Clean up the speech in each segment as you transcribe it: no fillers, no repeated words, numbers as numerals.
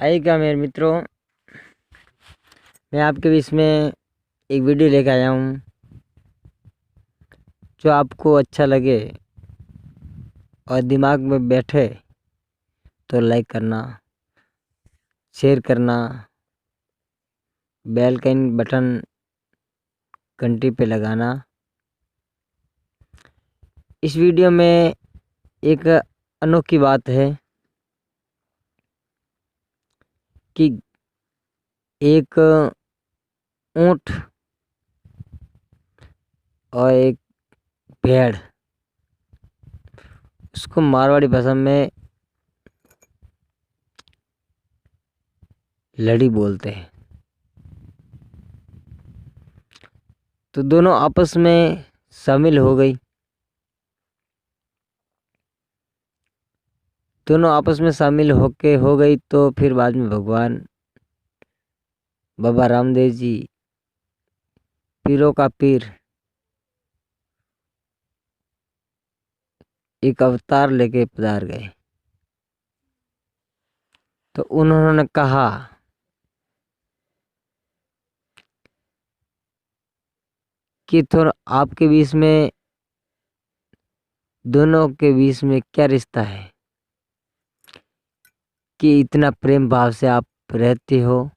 आइएगा मेरे मित्रों, मैं आपके बीच में एक वीडियो लेकर आया हूँ। जो आपको अच्छा लगे और दिमाग में बैठे तो लाइक करना, शेयर करना, बेल का बटन घंटी पे लगाना। इस वीडियो में एक अनोखी बात है कि एक ऊंट और एक भेड़, उसको मारवाड़ी भाषा में लड़ी बोलते हैं। तो दोनों आपस में शामिल हो गई। दोनों आपस में शामिल हो गई तो फिर बाद में भगवान बाबा रामदेव जी, पीरों का पीर, एक अवतार लेके पधार गए। तो उन्होंने कहा कि थोड़ा आपके बीच में, दोनों के बीच में क्या रिश्ता है कि इतना प्रेम भाव से आप रहते हो,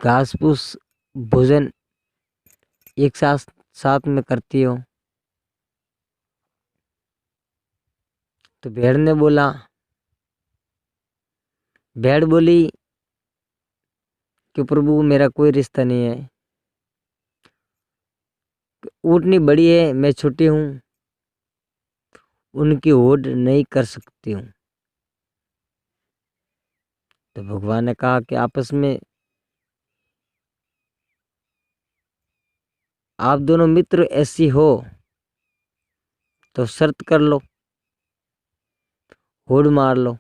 घास फूस भोजन एक साथ में करती हो। तो भेड़ बोली कि प्रभु मेरा कोई रिश्ता नहीं है, ऊँटनी बड़ी है, मैं छोटी हूँ, उनकी होड़ नहीं कर सकती हूँ। तो भगवान ने कहा कि आपस में आप दोनों मित्र ऐसी हो तो शर्त कर लो, होड़ मार लो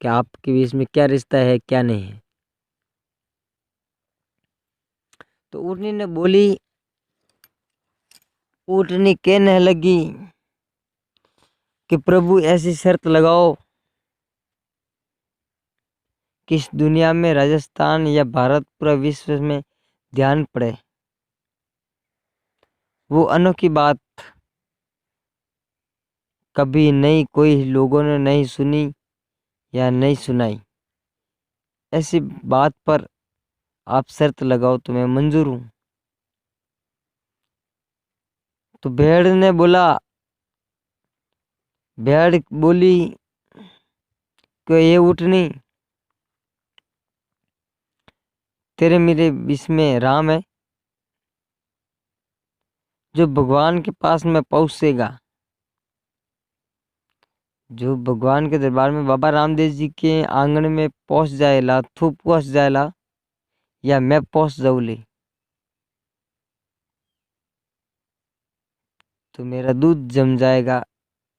कि आपके बीच में क्या रिश्ता है क्या नहीं है। तो ऊँटनी कहने लगी कि प्रभु ऐसी शर्त लगाओ कि इस दुनिया में, राजस्थान या भारत, पूरा विश्व में ध्यान पड़े। वो अनोखी बात कभी नहीं कोई लोगों ने नहीं सुनी या नहीं सुनाई। ऐसी बात पर आप शर्त लगाओ तो मैं मंजूर हूं। तो भेड़ बोली कि ये ऊँटनी, तेरे मेरे बीच में राम है, जो भगवान के पास में पहुंचेगा, जो भगवान के दरबार में बाबा रामदेव जी के आंगन में पहुंच जाएला, पहुंच जाएला, या मैं पहुंच जाऊली, तो मेरा दूध जम जाएगा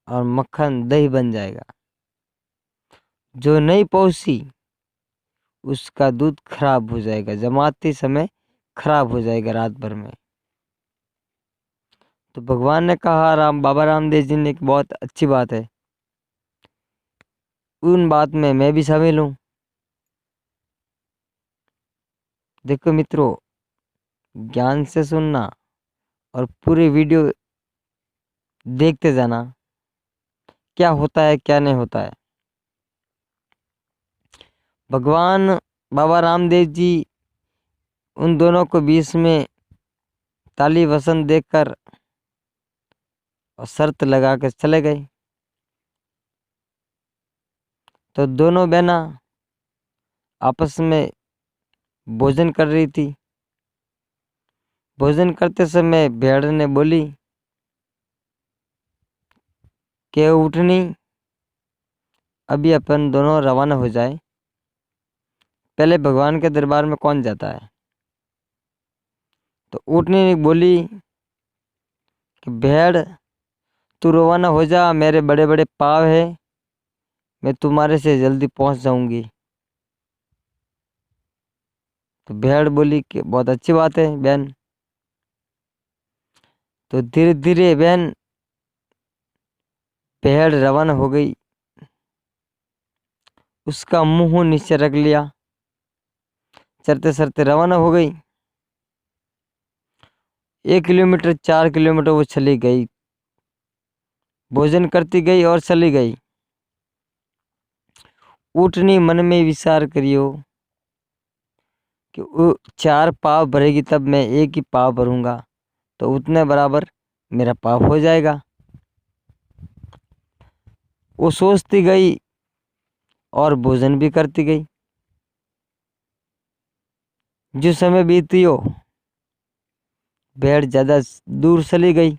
और मक्खन दही बन जाएगा। जो नहीं पहुंची उसका दूध खराब हो जाएगा, जमाते समय खराब हो जाएगा रात भर में। तो भगवान ने कहा, बाबा रामदेव जी ने, बहुत अच्छी बात है, उन बात में मैं भी शामिल हूँ। देखो मित्रों, ज्ञान से सुनना और पूरी वीडियो देखते जाना, क्या होता है क्या नहीं होता है। भगवान बाबा रामदेव जी उन दोनों को बीच में ताली वसन देकर और शर्त लगा कर चले गए। तो दोनों बहना आपस में भोजन कर रही थी। भोजन करते समय भेड़ ने बोली कि ऊँटनी, अभी अपन दोनों रवाना हो जाए, पहले भगवान के दरबार में कौन जाता है। तो ऊँटनी ने बोली कि भेड़, तू रवाना हो जा, मेरे बड़े बड़े पाँव है, मैं तुम्हारे से जल्दी पहुंच जाऊंगी। तो भेड़ बोली कि बहुत अच्छी बात है बहन। तो धीरे धीरे भेड़ रवाना हो गई उसका मुंह नीचे रख लिया, चरते चरते रवाना हो गई। 1 किलोमीटर 4 किलोमीटर वो चली गई, भोजन करती गई और चली गई। ऊँटनी मन में विचार करियो कि वो 4 पाव भरेगी तब मैं 1 ही पाव भरूंगा, तो उतने बराबर मेरा पाप हो जाएगा। वो सोचती गई और भोजन भी करती गई। जो समय बीतियो, भेड़ ज्यादा दूर चली गई।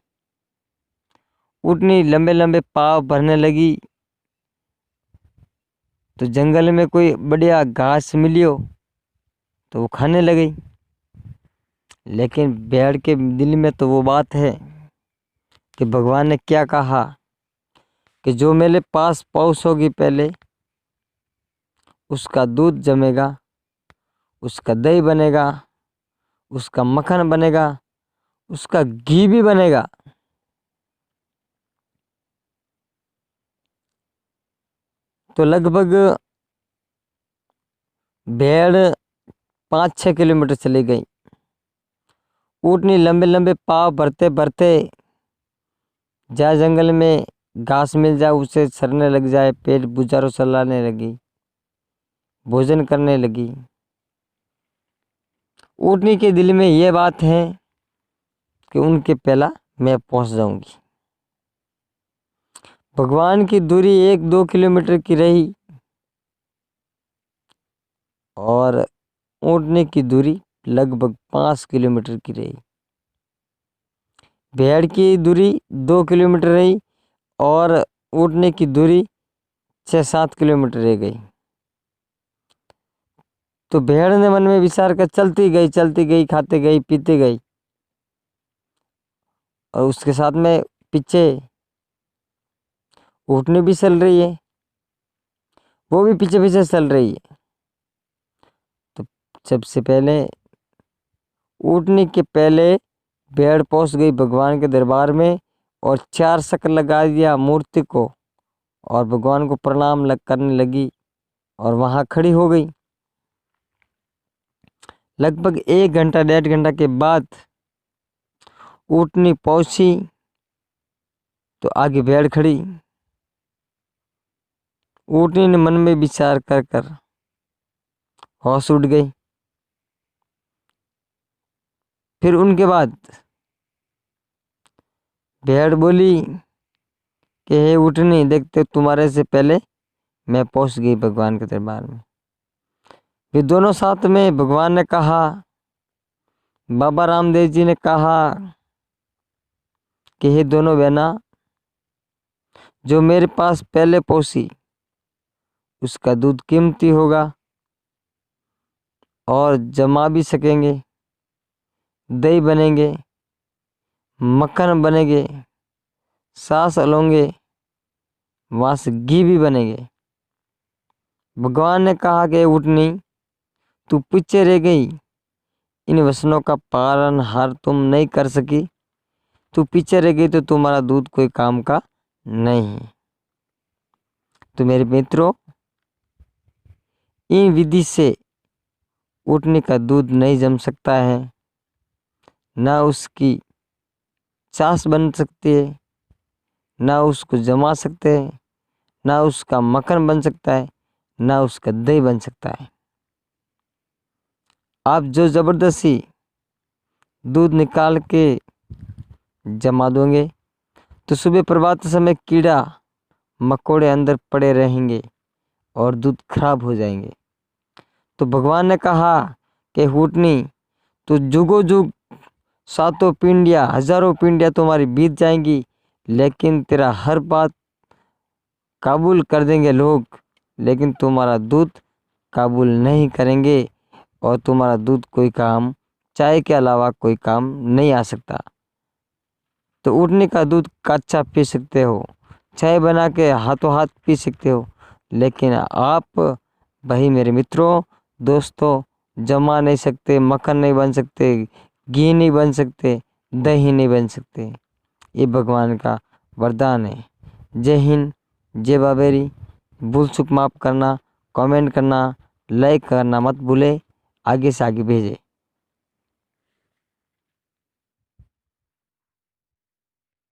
ऊँटनी लंबे लंबे पाव भरने लगी, तो जंगल में कोई बढ़िया घास मिलियो तो वो खाने लगी। लेकिन भेड़ के दिल में तो वो बात है कि भगवान ने क्या कहा कि जो मेरे पास पहुंचोगी पहले, उसका दूध जमेगा, उसका दही बनेगा, उसका मक्खन बनेगा, उसका घी भी बनेगा। तो लगभग भेड़ 5-6 किलोमीटर चली गई। ऊँटनी लंबे लंबे पाव भरते भरते जहाँ जंगल में घास मिल जाए उसे चरने लग जाए, पेट बुझारो चलाने लगी, भोजन करने लगी। ऊँटनी के दिल में यह बात है कि उनके पहला मैं पहुंच जाऊंगी। भगवान की दूरी 1-2 किलोमीटर की रही और ऊँटनी की दूरी लगभग 5 किलोमीटर की रही। भेड़ की दूरी 2 किलोमीटर रही और ऊँटनी की दूरी 6-7 किलोमीटर रह गई। तो भेड़ ने मन में विचार कर चलती गई, खाते गई, पीते गई, और उसके साथ में पीछे ऊँटनी भी चल रही है, वो भी पीछे पीछे चल रही है। तो सबसे पहले ऊँटनी के पहले भेड़ पहुंच गई भगवान के दरबार में और 4 चक्कर लगा दिया मूर्ति को और भगवान को प्रणाम करने लगी और वहां खड़ी हो गई। लगभग 1 घंटा 1.5 घंटा के बाद ऊँटनी पहुंची तो आगे भेड़ खड़ी। ऊँटनी ने मन में विचार कर कर होश उड़ गई। फिर उनके बाद भेड़ बोली कि हे ऊँटनी, देखते तुम्हारे से पहले मैं पहुंच गई भगवान के दरबार में। वे दोनों साथ में, भगवान ने कहा, बाबा रामदेव जी ने कहा कि हे दोनों बहना, जो मेरे पास पहले पहुंची उसका दूध कीमती होगा और जमा भी सकेंगे, दही बनेंगे, मक्खन बनेंगे, सास अलोंगे, वहां से घी भी बनेंगे। भगवान ने कहा कि ऊँटनी, तू पीछे रह गई, इन वचनों का पालन हार तुम नहीं कर सकी, तू पीछे रह गई तो तुम्हारा दूध कोई काम का नहीं है। तो मेरे मित्रों, इन विधि से ऊँटनी का दूध नहीं जम सकता है, ना उसकी छाछ बन सकती है, ना उसको जमा सकते हैं, ना उसका मक्खन बन सकता है, ना उसका दही बन सकता है। आप जो जबरदस्ती दूध निकाल के जमा दोगे तो सुबह प्रभात समय कीड़ा मकोड़े अंदर पड़े रहेंगे और दूध खराब हो जाएंगे। तो भगवान ने कहा कि ऊँटनी, तो जुगो जुग 7 पिंडियाँ, 1000 पिंडियाँ तुम्हारी बीत जाएंगी, लेकिन तेरा हर बात काबूल कर देंगे लोग, लेकिन तुम्हारा दूध काबूल नहीं करेंगे और तुम्हारा दूध कोई काम, चाय के अलावा कोई काम नहीं आ सकता। तो ऊँटनी का दूध कच्चा पी सकते हो, चाय बना के हाथों हाथ पी सकते हो, लेकिन आप भाई मेरे मित्रों दोस्तों जमा नहीं सकते, मक्खन नहीं बन सकते, घी नहीं बन सकते, दही नहीं बन सकते। ये भगवान का वरदान है। जय हिंद, जय बाबेरी। भूल चूक माफ करना, कमेंट करना, लाइक करना मत भूले, आगे से आगे भेजें।